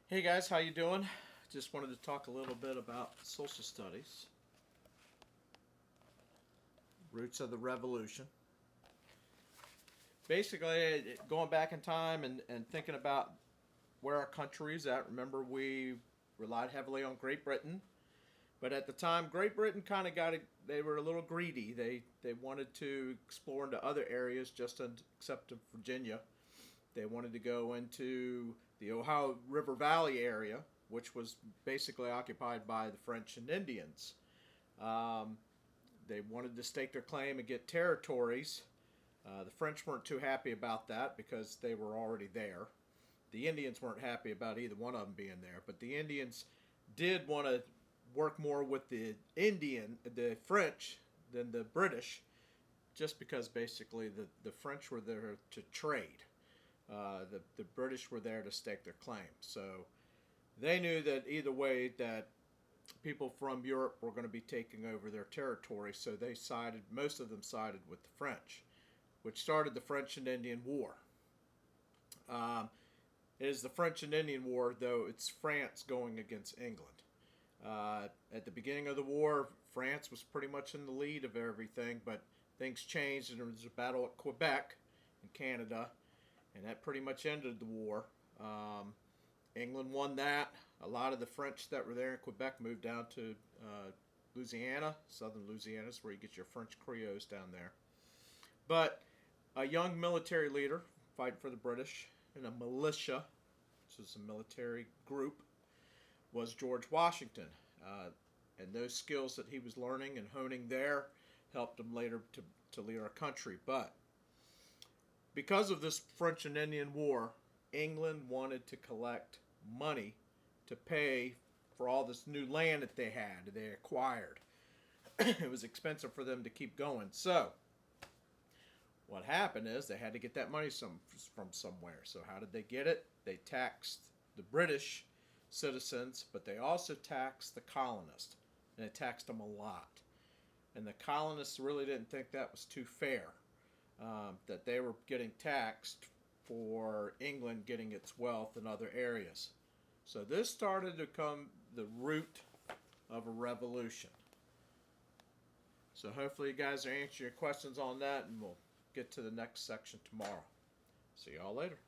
Hey guys, how you doing? Just wanted to talk a little bit about social studies, roots of the revolution. Basically, going back in time and thinking about where our country is at. Remember, we relied heavily on Great Britain, but at the time, Great Britain kind of they were a little greedy. They wanted to explore into other areas, except in Virginia. They wanted to go into the Ohio River Valley area, which was basically occupied by the French and Indians. Um, they wanted to stake their claim and get territories. The French weren't too happy about that because they were already there. The Indians weren't happy about either one of them being there, but the Indians did want to work more with the French than the British, just because basically the French were there to trade. The British were there to stake their claim. So they knew that either way that people from Europe were going to be taking over their territory. So most of them sided with the French, which started the French and Indian War. Um, it is the French and Indian War, though it's France going against England. At the beginning of the war, France was pretty much in the lead of everything, but things changed and there was a battle at Quebec in Canada, and that pretty much ended the war. England won that. A lot of the French that were there in Quebec moved down to Louisiana. Southern Louisiana is where you get your French Creoles down there. But a young military leader fighting for the British in a militia, which is a military group, was George Washington. And those skills that he was learning and honing there helped him later to lead our country. But because of this French and Indian War, England wanted to collect money to pay for all this new land that they acquired. It was expensive for them to keep going. So what happened is they had to get that money from somewhere. So how did they get it? They taxed the British citizens, but they also taxed the colonists, and they taxed them a lot. And the colonists really didn't think that was too fair, that they were getting taxed for England getting its wealth in other areas. So this started to become the root of a revolution. So hopefully you guys are answering your questions on that, and we'll get to the next section tomorrow. See y'all later.